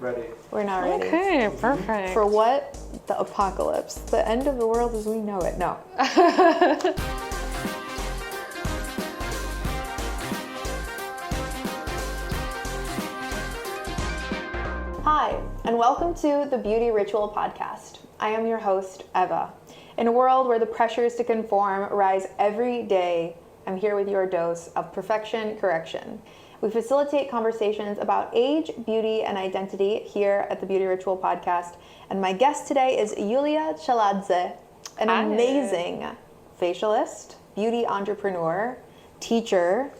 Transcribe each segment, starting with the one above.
Ready. We're not ready. Okay, perfect. For what? The apocalypse. The end of the world as we know it. No. Hi, and welcome to the Beauty Ritual Podcast. I am your host, Eva. In a world where the pressures to conform rise every day, I'm here with your dose of perfection correction. We facilitate conversations about age, beauty, and identity here at the Beauty Ritual Podcast. And my guest today is Yulia Chaladze, an amazing facialist, beauty entrepreneur, teacher,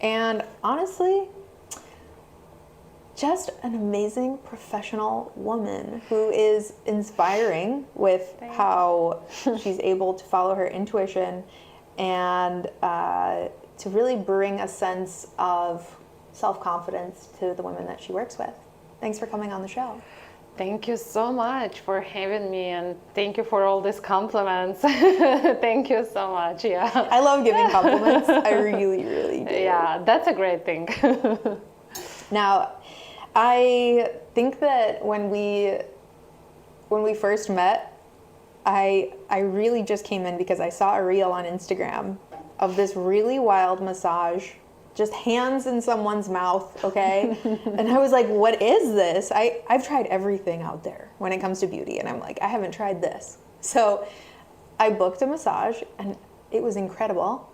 and honestly, just an amazing professional woman who is inspiring with how she's able to follow her intuition and to really bring a sense of self-confidence to the women that she works with. Thanks for coming on the show. Thank you so much for having me, and thank you for all these compliments. Thank you so much. Yeah, I love giving compliments. I really, really do. Yeah, that's a great thing. Now, I think that when we first met, I really just came in because I saw a reel on Instagram of this really wild massage, just hands in someone's mouth, okay? And I was like, what is this? I've tried everything out there when it comes to beauty, and I'm like, I haven't tried this. So I booked a massage, and it was incredible.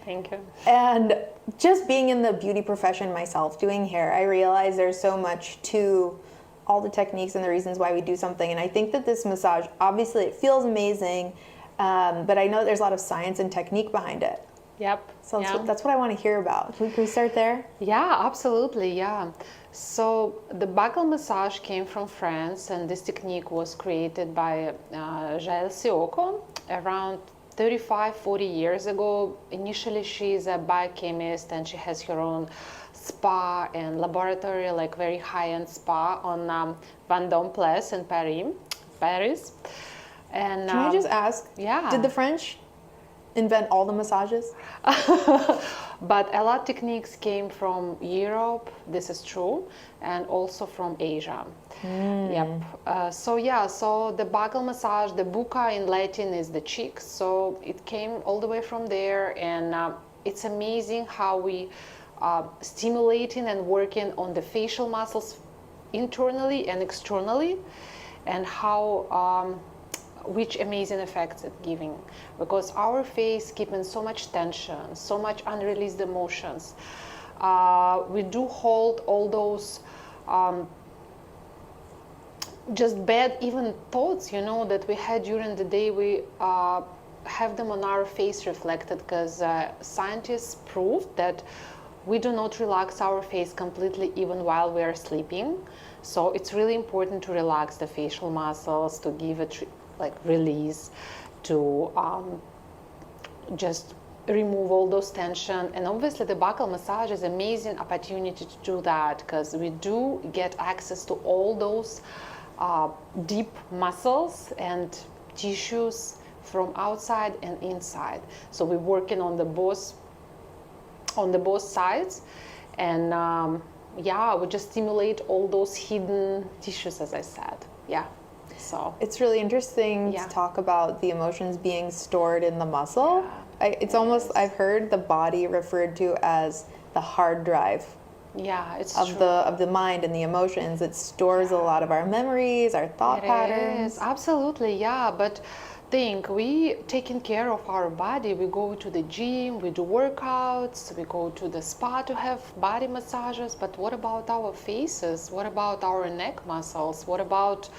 Thank you. And just being in the beauty profession myself, doing hair, I realized there's so much to all the techniques and the reasons why we do something. And I think that this massage, obviously it feels amazing, but I know there's a lot of science and technique behind it. Yep. So that's what I want to hear about. Can we start there? Yeah, absolutely. Yeah. So the buccal massage came from France, and this technique was created by Jael Sioko around 40 years ago. Initially, she's a biochemist, and she has her own spa and laboratory, like very high-end spa on Vendôme Place in Paris. And can I just ask? Yeah. Did the French invent all the massages? But a lot of techniques came from Europe, this is true, and also from Asia. Yep. So the buccal massage, the bucca in Latin is the cheek, so it came all the way from there, and it's amazing how we stimulating and working on the facial muscles internally and externally, and how which amazing effects it's giving, because our face keeping so much tension, so much unreleased emotions. We do hold all those just bad even thoughts, that we had during the day. We have them on our face reflected, because scientists proved that we do not relax our face completely even while we are sleeping. So it's really important to relax the facial muscles, to give it release, to just remove all those tension. And obviously the buccal massage is an amazing opportunity to do that, because we do get access to all those deep muscles and tissues from outside and inside. So we're working on the both sides, and we just stimulate all those hidden tissues, as I said. Yeah. So it's really interesting to talk about the emotions being stored in the muscle. I've heard the body referred to as the hard drive. Yeah, it's of true. of the mind and the emotions. It stores a lot of our memories, our thought patterns. Is. Absolutely, yeah. But we taking care of our body. We go to the gym, we do workouts, we go to the spa to have body massages. But what about our faces? What about our neck muscles? What about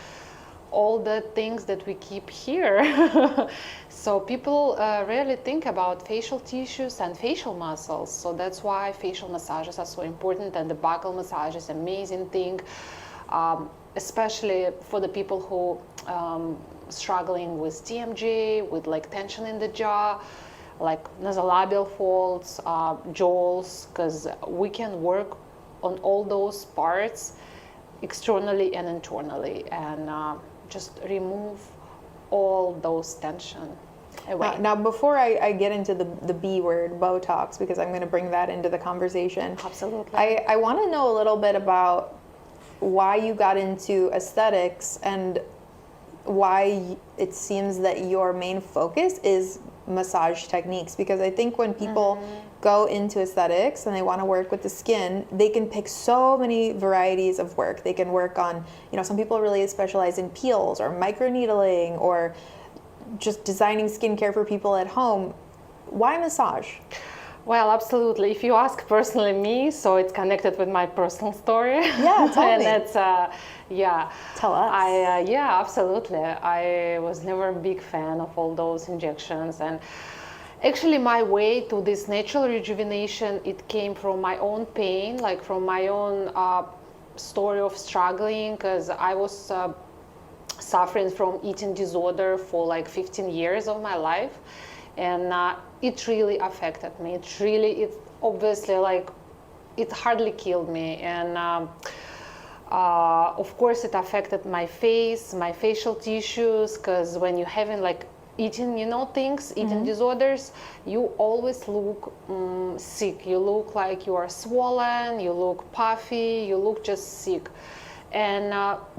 all the things that we keep here? So people rarely think about facial tissues and facial muscles. So that's why facial massages are so important, and the buccal massage is an amazing thing, especially for the people who struggling with TMJ, with tension in the jaw, like nasolabial folds, jowls, because we can work on all those parts externally and internally, and just remove all those tension away. Now before I get into the B word, botox, because I'm going to bring that into the conversation. Absolutely. I want to know a little bit about why you got into aesthetics and why it seems that your main focus is massage techniques, because I think when people go into aesthetics and they want to work with the skin, they can pick so many varieties of work. They can work on, some people really specialize in peels or microneedling or just designing skincare for people at home. Why massage? Well, absolutely. If you ask personally me, so it's connected with my personal story. Yeah, tell and me. that's Tell us. Yeah, absolutely. I was never a big fan of all those injections, and actually my way to this natural rejuvenation, it came from my own pain, like from my own story of struggling, because I was suffering from eating disorder for like 15 years of my life, and it really affected me. It obviously, like, it hardly killed me, and of course it affected my face, my facial tissues, because when you're having like eating disorders, you always look sick. You look like you are swollen, you look puffy, you look just sick. And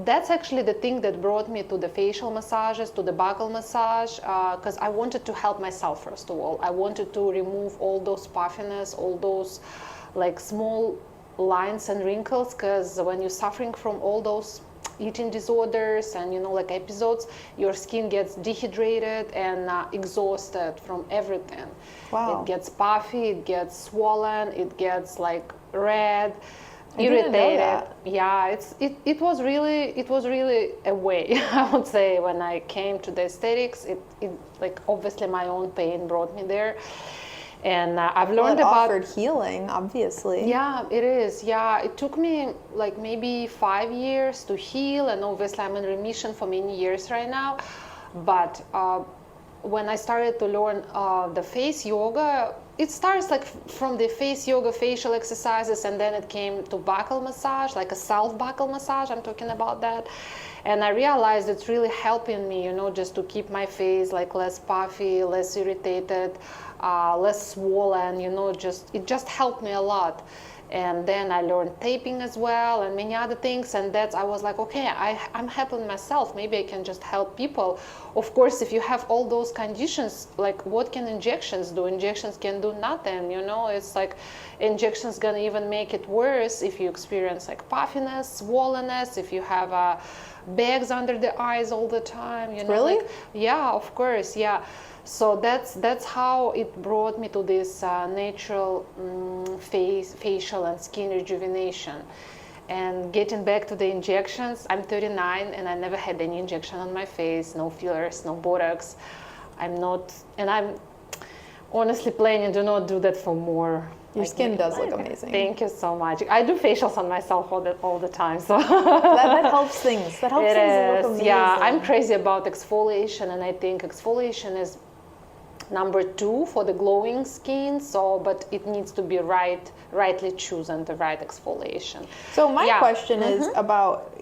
that's actually the thing that brought me to the facial massages, to the buccal massage, because I wanted to help myself, first of all. I wanted to remove all those puffiness, all those like small lines and wrinkles, because when you're suffering from all those eating disorders and like episodes, your skin gets dehydrated and exhausted from everything. Wow. It gets puffy, it gets swollen, it gets like red, I didn't know irritated. that. Yeah, it was really a way. I would say when I came to the aesthetics, it like obviously my own pain brought me there, and I've learned it about offered healing, obviously. Yeah, it is. Yeah, it took me like maybe 5 years to heal, and obviously I'm in remission for many years right now. But when I started to learn the face yoga, it starts like from the face yoga, facial exercises, and then it came to buccal massage, like a self buccal massage. I'm talking about that. And I realized it's really helping me, just to keep my face like less puffy, less irritated, less swollen, it just helped me a lot. And then I learned taping as well and many other things, and I was like, okay, I'm helping myself, maybe I can just help people. Of course, if you have all those conditions, like what can injections do? Injections can do nothing, it's like injections gonna even make it worse if you experience like puffiness, swollenness, if you have bags under the eyes all the time, Really? like, yeah, of course, yeah. So that's how it brought me to this natural facial and skin rejuvenation. And getting back to the injections, I'm 39 and I never had any injection on my face, no fillers, no botox. I'm honestly planning to not do that for more. Your skin does look amazing. Thank you so much. I do facials on myself all the time, so that helps things. That helps things look amazing. Yeah, I'm crazy about exfoliation, and I think exfoliation is number 2 for the glowing skin. But it needs to be rightly chosen, the right exfoliation. So my question is about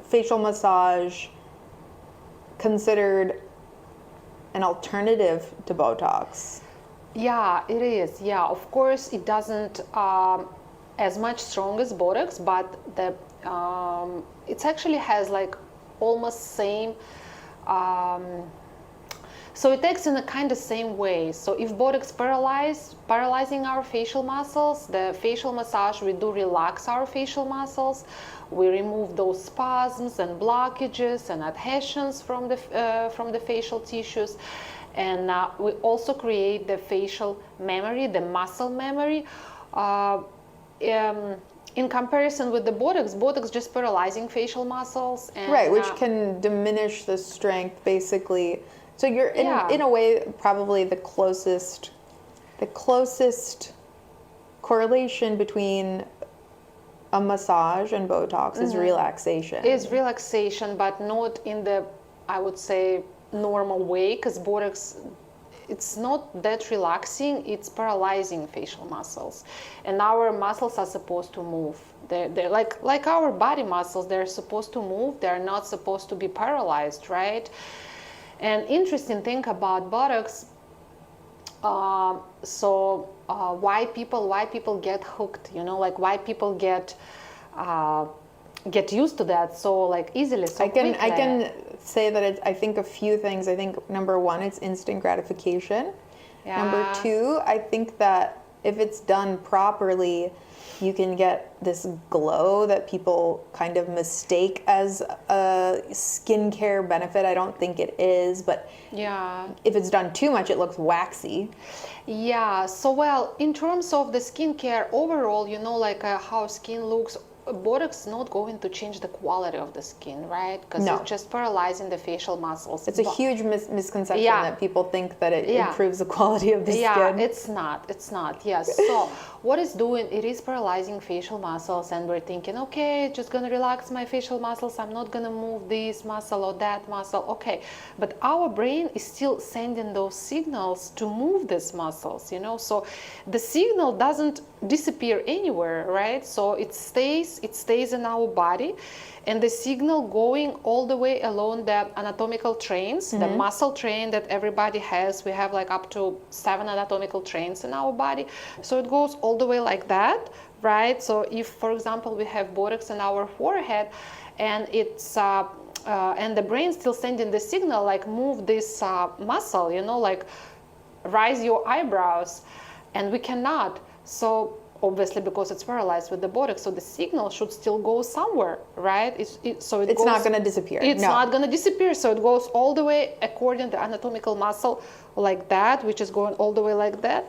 facial massage considered an alternative to Botox. Yeah, it is. Yeah, of course, it doesn't as much strong as Botox, but it actually has like almost same. So it acts in a kind of same way. So if Botox paralyzing our facial muscles, the facial massage, we do relax our facial muscles. We remove those spasms and blockages and adhesions from the facial tissues. And we also create the facial memory, the muscle memory. In comparison with the Botox just paralyzing facial muscles. And, right, which can diminish the strength, basically. So you're in a way probably the closest correlation between a massage and Botox is relaxation. Is relaxation, but not in the, I would say, normal way, because Botox, it's not that relaxing, it's paralyzing facial muscles. And our muscles are supposed to move. They're like our body muscles, they're supposed to move, they're not supposed to be paralyzed, right? And interesting thing about Botox, why people get hooked, like why people get get used to that so like easily, so I quickly. can say that I think a few things. I think number one, it's instant gratification. Yeah. Number two, I think that if it's done properly, you can get this glow that people kind of mistake as a skincare benefit. I don't think it is, but Yeah. if it's done too much, it looks waxy. Yeah, so well, in terms of the skincare overall, you know, like how skin looks, Botox is not going to change the quality of the skin, right? Because No. it's just paralyzing the facial muscles. It's a huge misconception Yeah. that people think that it Yeah. improves the quality of the Yeah, skin. it's not. Yes. So what it's doing, it is paralyzing facial muscles, and we're thinking, okay, just gonna relax my facial muscles. I'm not gonna move this muscle or that muscle. Okay, but our brain is still sending those signals to move these muscles, you know. So the signal doesn't disappear anywhere, right? So it stays in our body, and the signal going all the way along the anatomical trains, the muscle train that everybody has. We have like up to 7 anatomical trains in our body. So it goes all the way like that, right? So if, for example, we have Botox in our forehead, and it's and the brain still sending the signal like move this muscle, you know, like raise your eyebrows, and we cannot. So obviously because it's paralyzed with the Botox, so the signal should still go somewhere, right? It's not going to disappear. It's No. not going to disappear, so it goes all the way according to anatomical muscle like that, which is going all the way like that,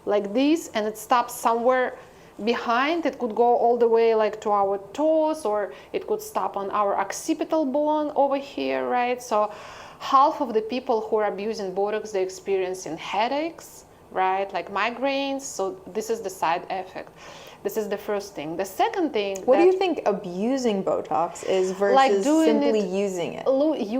like this, and it stops somewhere behind. It could go all the way like to our toes, or it could stop on our occipital bone over here, right? So half of the people who are abusing Botox, they're experiencing headaches, right, like migraines. So this is the side effect. This is the first thing. The second thing, What do you think abusing Botox is versus like doing simply it, using it?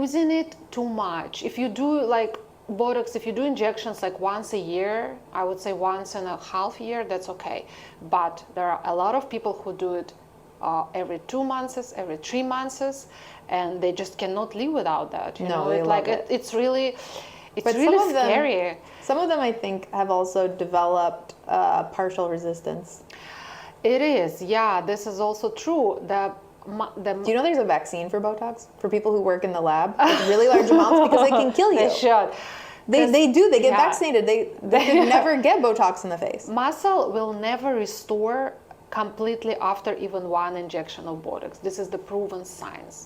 using it too much. If you do like Botox, if you do injections like once a year, I would say once and a half year, that's okay. But there are a lot of people who do it every 2 months, every 3 months, and they just cannot live without that. You No, know, they love it. It's really, But really scary. Some of them, I think, have also developed partial resistance. It is, yeah. This is also true. Do you know there's a vaccine for Botox for people who work in the lab with really large amounts because they can kill you? They should. They do. They get Yeah. vaccinated. They could never get Botox in the face. Muscle will never restore completely after even one injection of Botox. This is the proven science.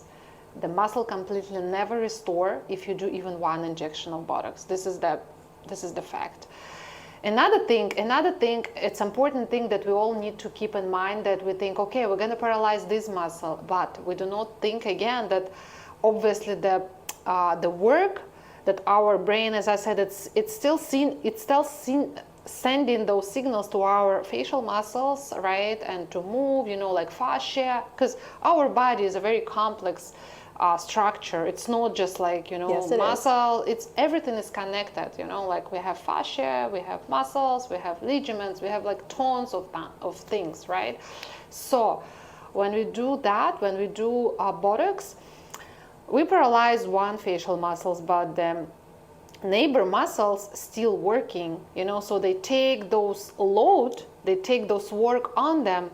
The muscle completely never restore if you do even one injection of Botox. This is the fact. Another thing, it's important thing that we all need to keep in mind, that we think, okay, we're going to paralyze this muscle, but we do not think again that obviously the work that our brain, as I said, it's still sending those signals to our facial muscles, right, and to move, you know, like fascia, because our body is a very complex structure. It's not just like, you know, Yes, it muscle. It's everything is connected. You know, like we have fascia, we have muscles, we have ligaments, we have like tons of things, right? So when we do that, when we do Botox, we paralyze one facial muscles, but the neighbor muscles still working. You know, so they take those load, they take those work on them.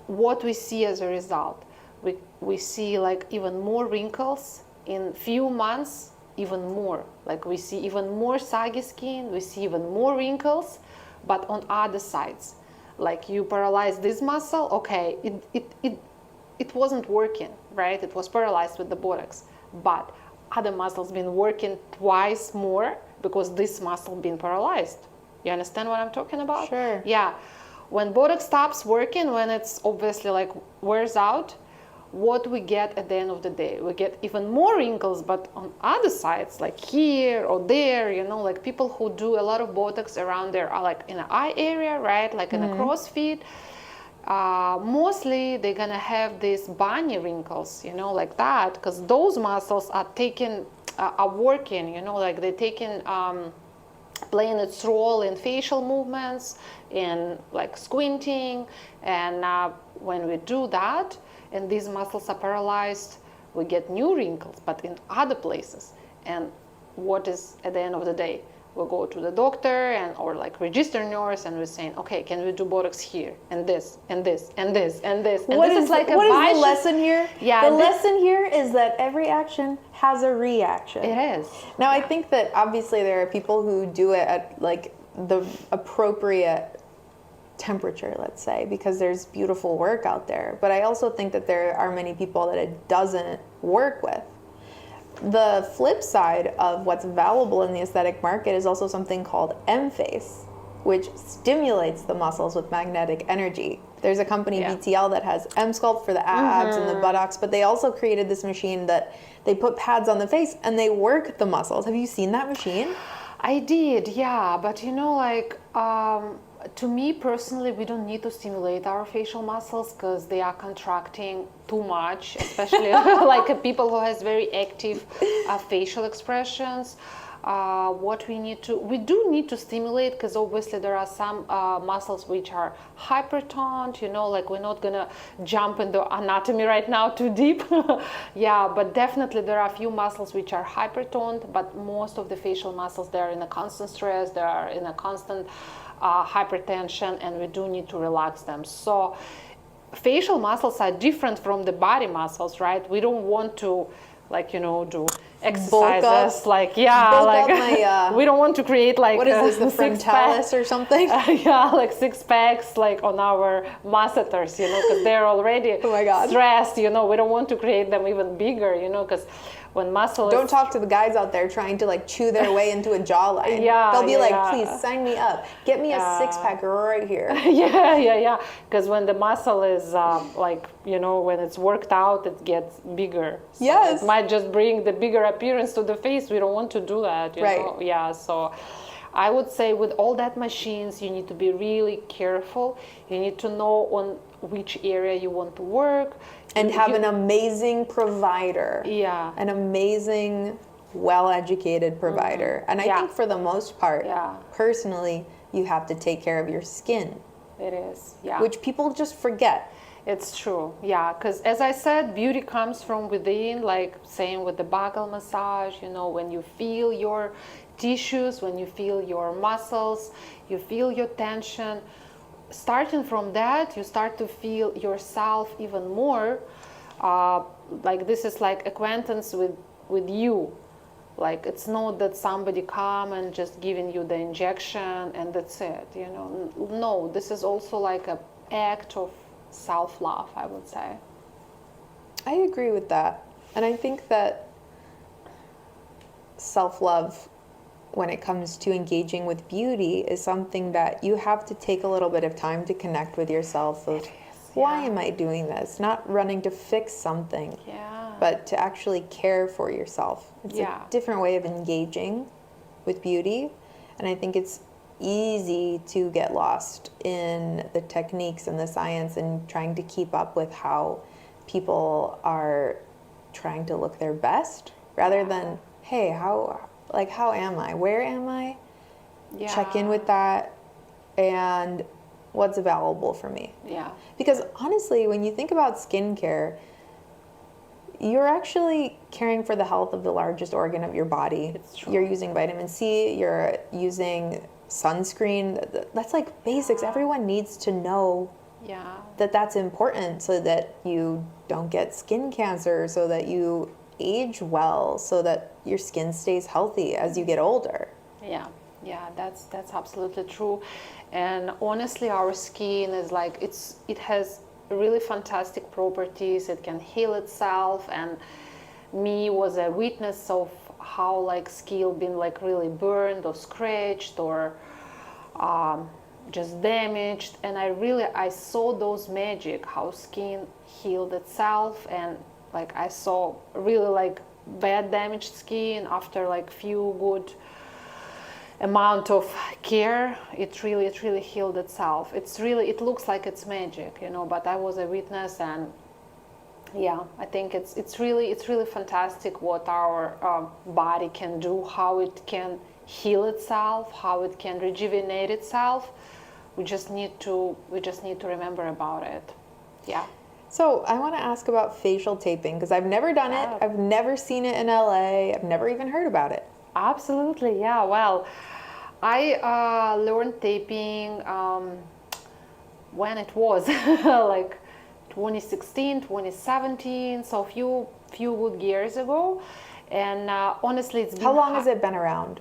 What we see as a result? We see like even more wrinkles in few months, even more. Like we see even more saggy skin, we see even more wrinkles, but on other sides. Like you paralyze this muscle, okay, it wasn't working, right? It was paralyzed with the Botox, but other muscles been working twice more because this muscle been paralyzed. You understand what I'm talking about? Sure. Yeah. When Botox stops working, when it's obviously like wears out, what we get at the end of the day? We get even more wrinkles, but on other sides, like here or there, you know, like people who do a lot of Botox around there are like in the eye area, right? Like in a crossfit. Mostly they're gonna have these bunny wrinkles, you know, like that, because those muscles are working, you know, like they're taking, playing its role in facial movements, in like squinting, and when we do that, and these muscles are paralyzed, we get new wrinkles, but in other places. And what is at the end of the day? we'll go to the doctor and or like register nurse, and we're saying, okay, can we do Botox here and this and this and this and this? And What this is like what is vicious- the lesson here? Yeah, the lesson here is that every action has a reaction. It is. Now, I think that obviously there are people who do it at like the appropriate temperature, let's say, because there's beautiful work out there. But I also think that there are many people that it doesn't work with. The flip side of what's valuable in the aesthetic market is also something called M-Face, which stimulates the muscles with magnetic energy. There's a company, BTL, that has M-Sculpt for the abs and the buttocks, but they also created this machine that they put pads on the face and they work the muscles. Have you seen that machine? I did, yeah, but you know, like, to me personally, we don't need to stimulate our facial muscles because they are contracting too much, especially like people who has very active facial expressions. We do need to stimulate, because obviously there are some muscles which are hypertoned, you know, like we're not gonna jump into anatomy right now too deep. Yeah, but definitely there are a few muscles which are hypertoned, but most of the facial muscles, they're in a constant stress, they are in a constant hypertension, and we do need to relax them. So facial muscles are different from the body muscles, right? We don't want to, like, you know, do exercises like we don't want to create like what is this, the frontalis or something? Yeah, like six packs like on our masseters, you know, because they're already stressed, you know. We don't want to create them even bigger, you know, because when muscle don't talk to the guys out there trying to like chew their way into a jawline. They'll be please sign me up, get me a six-pack right here. Because when the muscle is like, you know, when it's worked out, it gets bigger. So it might just bring the bigger appearance to the face. We don't want to do that, you know. So I would say with all that machines, you need to be really careful. You need to know on which area you want to work. And have an amazing provider. An amazing, well-educated provider. And I think for the most part, personally, you have to take care of your skin. It is, which people just forget. It's true, because as I said, beauty comes from within, like same with the buccal massage, you know, when you feel your tissues, when you feel your muscles, you feel your tension. Starting from that, you start to feel yourself even more. Like this is like acquaintance with you. Like it's not that somebody come and just giving you the injection and that's it, you know. No, this is also like an act of self-love, I would say. I agree with that. And I think that self-love, when it comes to engaging with beauty, is something that you have to take a little bit of time to connect with yourself of why am I doing this? Not running to fix something, but to actually care for yourself. It's a different way of engaging with beauty. And I think it's easy to get lost in the techniques and the science and trying to keep up with how people are trying to look their best rather than, hey, how am I? Where am I? Check in with that and what's available for me. Because honestly, when you think about skincare, you're actually caring for the health of the largest organ of your body. It's true. You're using vitamin C, you're using sunscreen. That's like basics. Everyone needs to know that that's important so that you don't get skin cancer, so that you age well, so that your skin stays healthy as you get older. That's absolutely true. And honestly, our skin is like, it has really fantastic properties. It can heal itself, and me was a witness of how like skin been like really burned or scratched or just damaged, and I saw those magic, how skin healed itself, and like I saw really like bad damaged skin after like few good amount of care, it really healed itself. It looks like it's magic, you know, but I was a witness, and I think it's really fantastic what our body can do, how it can heal itself, how it can rejuvenate itself. We just need to remember about it. So I want to ask about facial taping, because I've never done it. I've never seen it in LA. I've never even heard about it. Absolutely, well, I learned taping when it was like 2016, 2017, so few good years ago. And honestly, it's been How long has it been around?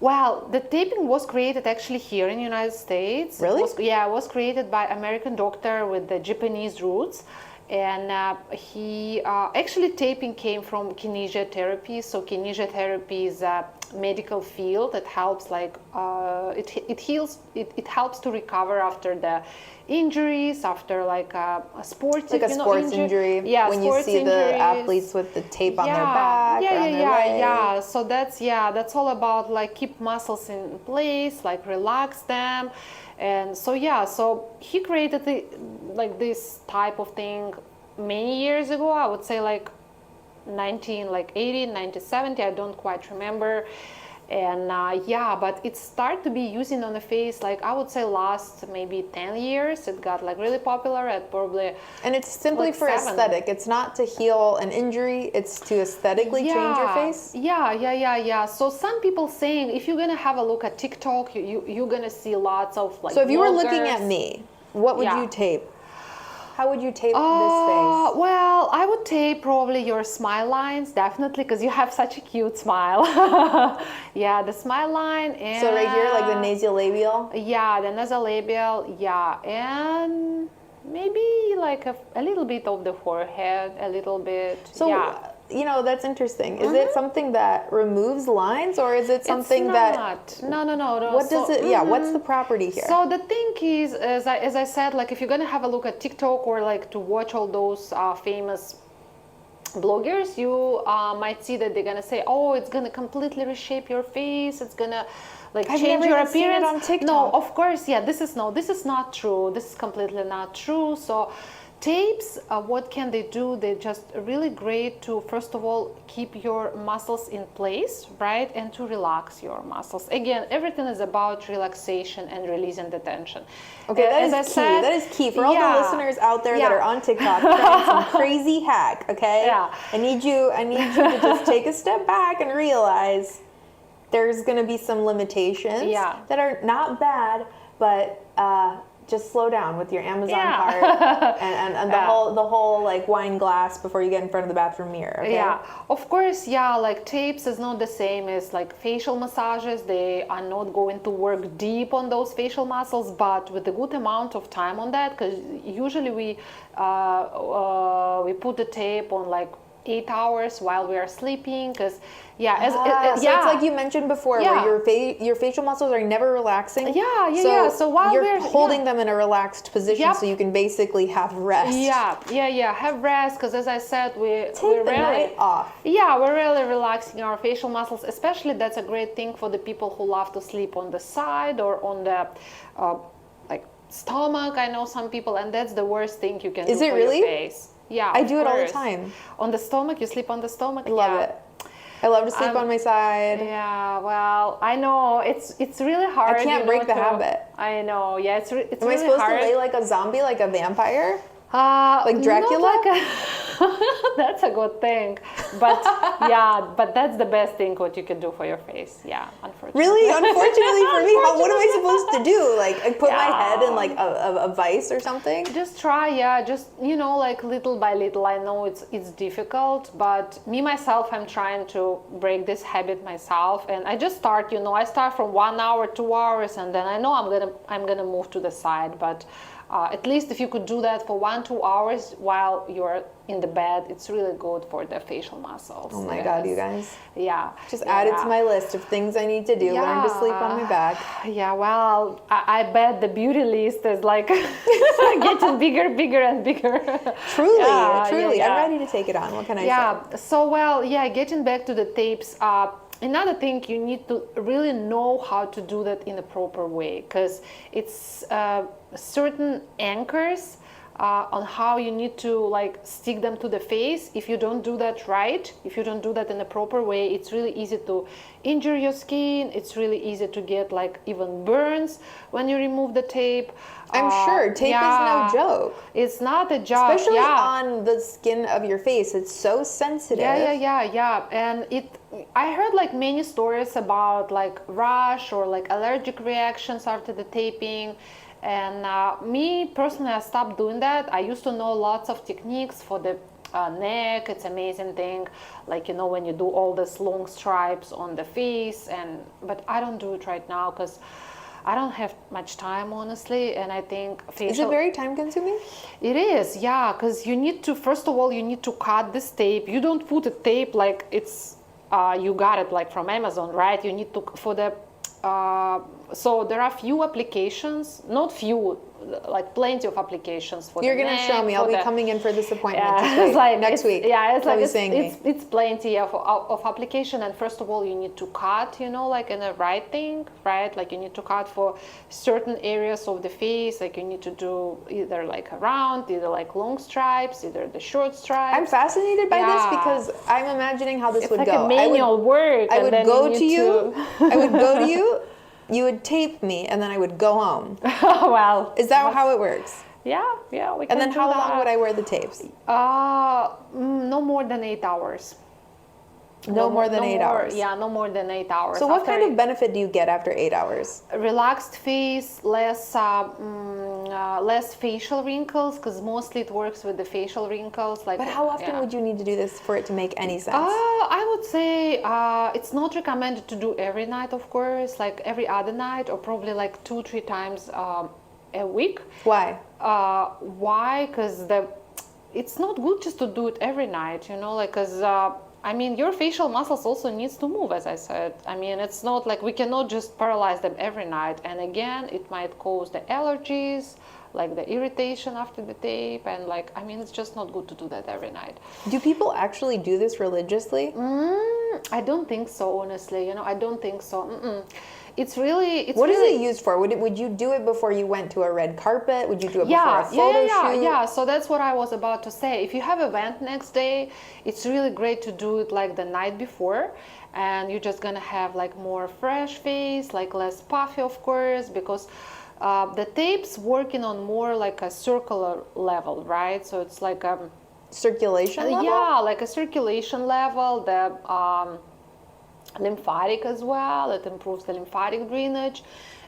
well, the taping was created actually here in the United States. Really? It was created by American doctor with the Japanese roots. And he actually taping came from kinesiotherapy. So kinesiotherapy is a medical field that helps it heals, it helps to recover after the injuries, after like a sports, Like a sports injury. Yeah, when sports you see injuries. the athletes with the tape on their back or on their leg. Yeah. So that's all about like keep muscles in place, like relax them. And so so he created this type of thing many years ago. I would say like 1980, 1970. I don't quite remember. And but it started to be using on the face like I would say last maybe 10 years. It got like really popular at probably. And it's simply like for 7. aesthetic. It's not to heal an injury. It's to aesthetically change your face. Yeah. So some people saying if you're gonna have a look at TikTok, you're gonna see lots of like. So if you were looking bloggers. at me, what would you tape? How would you tape this face? Well, I would tape probably your smile lines, definitely, because you have such a cute smile. Yeah, the smile line. And So right here, like the nasolabial? Yeah, the nasolabial, yeah. And maybe like a little bit of the forehead, a little bit. So, yeah. you know, that's interesting. Is it something that removes lines or is it something it's that... not. No. What does it... Yeah, what's the property here? So the thing is, as I said, like if you're gonna have a look at TikTok or like to watch all those famous bloggers, you might see that they're gonna say, oh, it's gonna completely reshape your face, it's gonna like I've change never your even seen it appearance. on TikTok. No, of course, yeah, this is not true. This is completely not true. So tapes, what can they do? They're just really great to, first of all, keep your muscles in place, right? And to relax your muscles. Again, everything is about relaxation and releasing the tension. Okay, As key. That is key. For all yeah, the listeners out there that yeah. are on TikTok trying some crazy hack, okay? Yeah. I need you to just take a step back and realize there's going to be some limitations that are not bad, but just slow down with your Amazon cart and the whole like wine glass before you get in front of the bathroom mirror. Okay? Yeah, of course, like tapes is not the same as like facial massages. They are not going to work deep on those facial muscles, but with a good amount of time on that, because usually we put the tape on like 8 hours while we are sleeping, because so it's like you mentioned before, where your facial muscles are never relaxing. So while you're holding them in a relaxed position, so you can basically have rest. Have rest, because as I said, we're the night off. We're really relaxing our facial muscles. Especially that's a great thing for the people who love to sleep on the side or on the like stomach. I know some people, and that's the worst thing you can do for your face. Yeah, I do it all the time. On the stomach, you sleep on the stomach. I love it. I love to sleep on my side. Yeah, well, I know it's really hard. I can't break the habit. I know. Yeah, it's really hard. Am I supposed to lay like a zombie, like a vampire? Like Dracula? That's a good thing, but but that's the best thing what you can do for your face. Yeah, unfortunately. Really? Unfortunately for me, what am I supposed to do? Like put my head in like a vice or something? Just try, just like little by little. I know it's difficult, but me myself, I'm trying to break this habit myself, and I just start. I start from 1 hour, 2 hours, and then I know I'm gonna move to the side, but. At least if you could do that for 1-2 hours while you're in the bed, it's really good for the facial muscles. Oh my God, you guys. Yeah. Just add it to my list of things I need to do. Learn to sleep on my back. Yeah, well, I bet the beauty list is like getting bigger and bigger. Truly. I'm ready to take it on. What can I say? Yeah, so getting back to the tapes, another thing, you need to really know how to do that in a proper way, because it's certain anchors on how you need to like stick them to the face. If you don't do that right, if you don't do that in a proper way, it's really easy to injure your skin. It's really easy to get like even burns when you remove the tape. I'm sure tape is no joke. It's not a joke, especially on the skin of your face. It's so sensitive. Yeah. And I heard like many stories about like rash or like allergic reactions after the taping. And me personally, I stopped doing that. I used to know lots of techniques for the neck. It's amazing thing, like when you do all these long stripes on the face, but I don't do it right now because I don't have much time, honestly. And I think Is it very time consuming? It is, yeah, because you need to, first of all, you need to cut this tape. You don't put a tape like it's you got it like from Amazon, right? You need to for the so there are few applications, not few, like plenty of applications for You're the gonna neck, show me. I'll be the, coming in for this appointment. yeah, it's like next week. Yeah, it's like it's plenty of application. And first of all, you need to cut, like in the right thing, right? Like you need to cut for certain areas of the face. Like you need to do either like a round, either like long stripes, either the short stripes. I'm fascinated by this because I'm imagining how this would like go. A manual work. I would go to you. I would go to you. You would tape me, and then I would go home. Well, is that how it works? Yeah, we can. And then how long would I wear the tapes? No more than 8 hours. No more than 8 hours. Yeah, no more than 8 hours. So what kind of benefit do you get after 8 hours? Relaxed face, less facial wrinkles, because mostly it works with the facial wrinkles. But how often would you need to do this for it to make any sense? I would say it's not recommended to do every night, of course, like every other night, or probably like 2-3 times a week. Why? Why? Because it's not good just to do it every night, because your facial muscles also needs to move, as I said. It's not like we cannot just paralyze them every night. And again, it might cause the allergies, like the irritation after the tape. And it's just not good to do that every night. Do people actually do this religiously? I don't think so, honestly. I don't think so. It's really. What is it used for? Would you do it before you went to a red carpet? Would you do it before a photo shoot? Yeah. So that's what I was about to say. If you have an event next day, it's really great to do it like the night before, and you're just gonna have like more fresh face, like less puffy, of course, because the tape's working on more like a circular level, right? So it's like circulation level? Yeah, like a circulation level. The lymphatic as well. It improves the lymphatic drainage,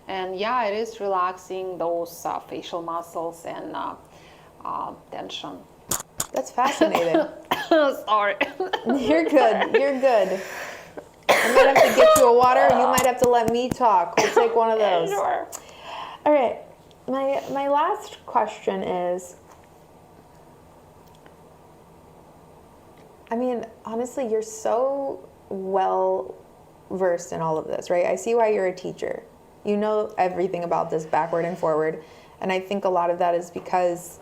and yeah, it is relaxing those facial muscles and tension. That's fascinating. Sorry. You're good. I might have to get you a water. You might have to let me talk. We'll take one of those. Sure. All right. My last question is, honestly, you're so well versed in all of this, right? I see why you're a teacher. You know everything about this backward and forward. And I think a lot of that is because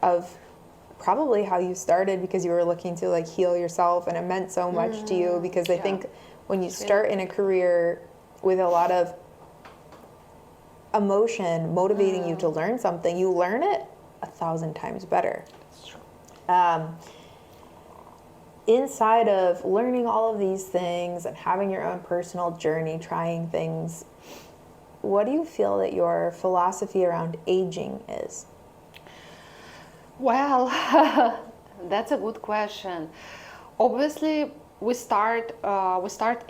of probably how you started, because you were looking to like heal yourself, and it meant so much to you, because I think when you start in a career with a lot of emotion motivating you to learn something, you learn it 1,000 times better. That's true. Inside of learning all of these things and having your own personal journey, trying things, what do you feel that your philosophy around aging is? Well, that's a good question. Obviously, we start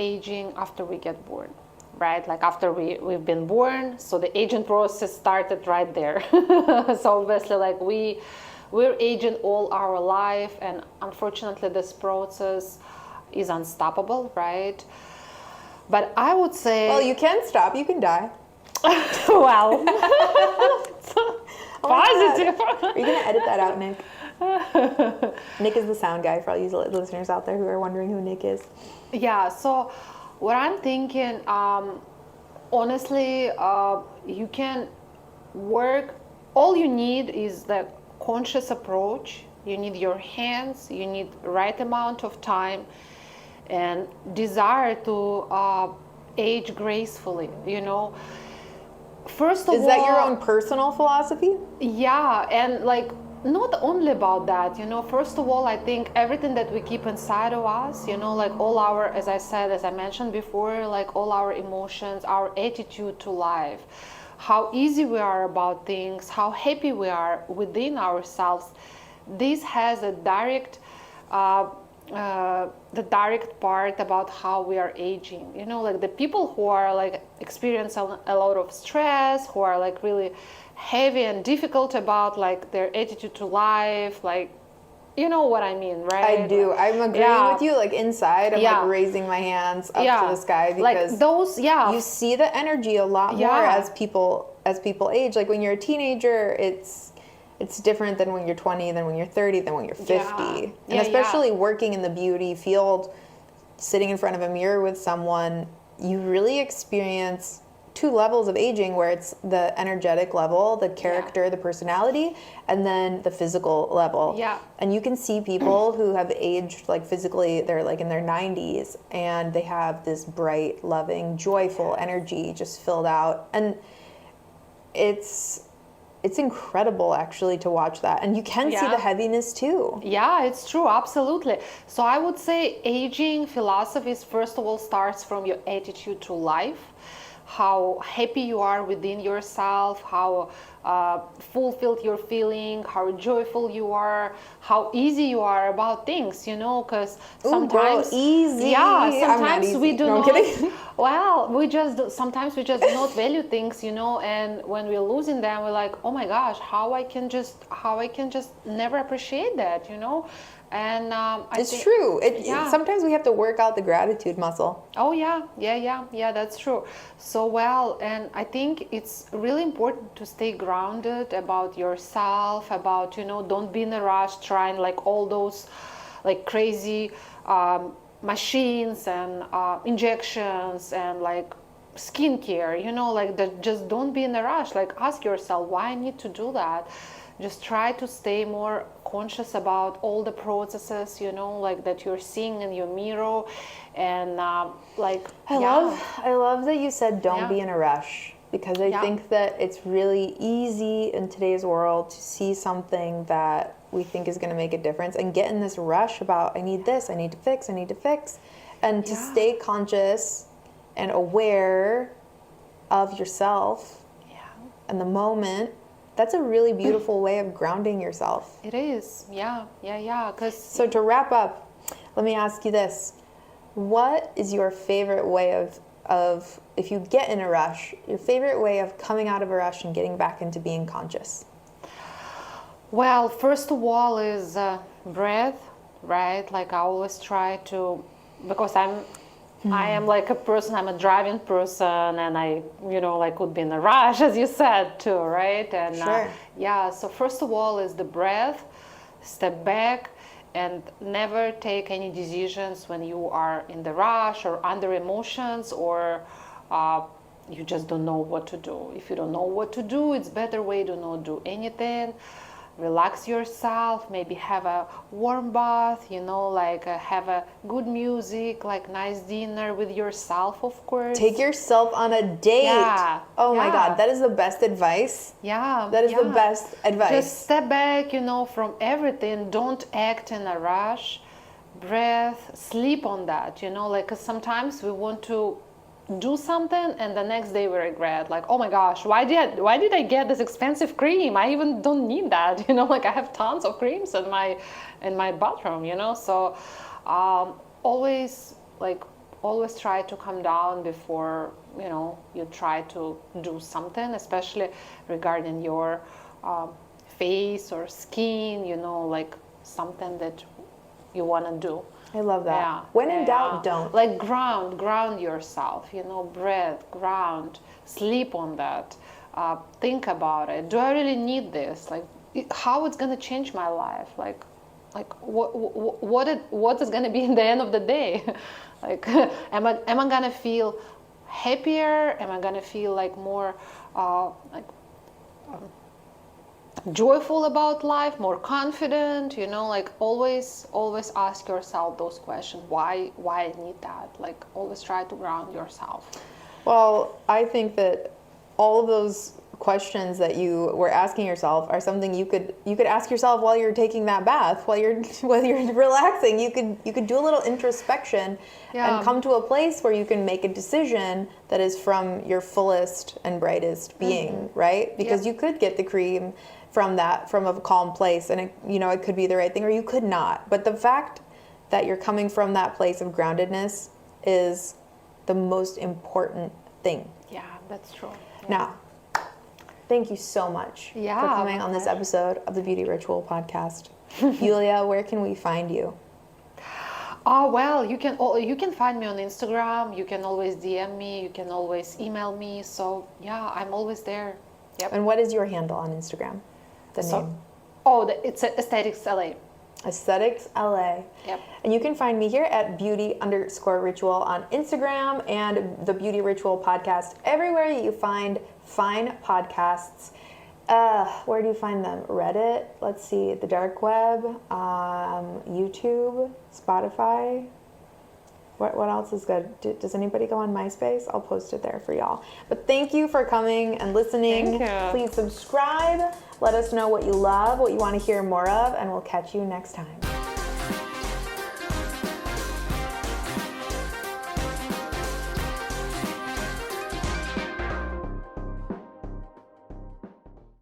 aging after we get born, right? Like after we've been born, so the aging process started right there. So obviously, like we're aging all our life, and unfortunately this process is unstoppable, right? But I would say... Well, you can stop, you can die. Well, positive. Are you going to edit that out, Nick? Nick is the sound guy, for all you listeners out there who are wondering who Nick is. Yeah, so what I'm thinking, honestly, you can work, all you need is the conscious approach. You need your hands, you need right amount of time and desire to age gracefully. first of all, Is that your own personal philosophy? yeah, and like not only about that, first of all, I think everything that we keep inside of us, like all our, as I mentioned before, like all our emotions, our attitude to life, how easy we are about things, how happy we are within ourselves, this has a direct the direct part about how we are aging. Like the people who are like experience a lot of stress, who are like really heavy and difficult about like their attitude to life, like, you know what I mean, right? I do. Like, I'm agreeing yeah, with you. Like inside, I'm yeah, like raising my hands up yeah, to the sky like because those, yeah, you see the energy a lot more yeah, as people age. Like when you're a teenager, it's different than when you're 20, than when you're 30, than when you're 50. yeah, And yeah, especially working in the beauty field, sitting in front of a mirror with someone, you really experience two levels of aging, where it's the energetic level, the character, the personality, and then the physical level. Yeah. And you can see people who have aged like physically, they're like in their 90s, and they have this bright, loving, joyful energy just filled out. And it's incredible actually to watch that. And you can see Yeah. the heaviness too. Yeah, it's true, absolutely. So I would say aging philosophies, first of all, starts from your attitude to life, how happy you are within yourself, how fulfilled you're feeling, how joyful you are, how easy you are about things, because sometimes, easy. yeah, I'm not sometimes we easy. do No, I'm not. kidding. Well, sometimes we just do not value things, and when we're losing them, we're like, oh my gosh, how I can just never appreciate that, and It's true. yeah. Sometimes we have to work out the gratitude muscle. Oh yeah, that's true. So well, and I think it's really important to stay grounded about yourself, about, don't be in a rush trying like all those like crazy machines and injections and like skincare, like that. Just don't be in a rush. Like ask yourself, why I need to do that? Just try to stay more conscious about all the processes, like that you're seeing in your mirror, and like I love that you said don't Yeah. be in a rush, because I Yeah. think that it's really easy in today's world to see something that we think is going to make a difference and get in this rush about I need this, I need to fix, and to Yeah. stay conscious and aware of yourself Yeah. and the moment. That's a really beautiful way of grounding yourself. It is. Yeah. Because So to wrap up, let me ask you this. What is your favorite way of if you get in a rush, your favorite way of coming out of a rush and getting back into being conscious? well, first of all is breath, right? Like I always try to, because I am like a person, I'm a driving person, and I, like would be in a rush, as you said too, right? And Sure. yeah, so first of all is the breath, step back, and never take any decisions when you are in the rush or under emotions, or you just don't know what to do. If you don't know what to do, it's better way to not do anything. Relax yourself, maybe have a warm bath, like have a good music, like nice dinner with yourself, of course. Take yourself on a date. Yeah, Oh my yeah. God, that is the best advice. Yeah, That is the yeah. best advice. Just step back, from everything. Don't act in a rush. Breath, sleep on that, like 'cause sometimes we want to do something and the next day we regret, like, oh my gosh, why did I get this expensive cream? I even don't need that. Like I have tons of creams in my bathroom, so always try to calm down before you try to do something, especially regarding your face or skin, like something that you want to do. I love that. Yeah. When in doubt, don't. Like ground yourself, breath, ground, sleep on that. Think about it. Do I really need this? Like, how it's gonna change my life? Like what is gonna be in the end of the day? Like, am I gonna feel happier? Am I gonna feel like more joyful about life, more confident, like always ask yourself those questions. Why I need that? Like always try to ground yourself. Well, I think that all of those questions that you were asking yourself are something you could ask yourself while you're taking that bath, while you're relaxing. You could do a little introspection and come to a place where you can make a decision that is from your fullest and brightest being, right? Because you could get the cream from a calm place, and it could be the right thing, or you could not. But the fact that you're coming from that place of groundedness is the most important thing. Yeah, that's true. Yeah. Now, thank you so much for coming on this episode of the Beauty Ritual podcast. Yulia, where can we find you? Oh, well, you can find me on Instagram. You can always DM me. You can always email me. So yeah, I'm always there. Yep. And what is your handle on Instagram? The name? It's Aesthetics LA. Aesthetics LA. Yep. And you can find me here at beauty_ritual on Instagram, and the Beauty Ritual podcast everywhere you find fine podcasts. Where do you find them? Reddit, let's see, the dark web, YouTube, Spotify. What else is good? Does anybody go on MySpace? I'll post it there for y'all. But thank you for coming and listening. Thank you. Please subscribe. Let us know what you love, what you want to hear more of, and we'll catch you next time.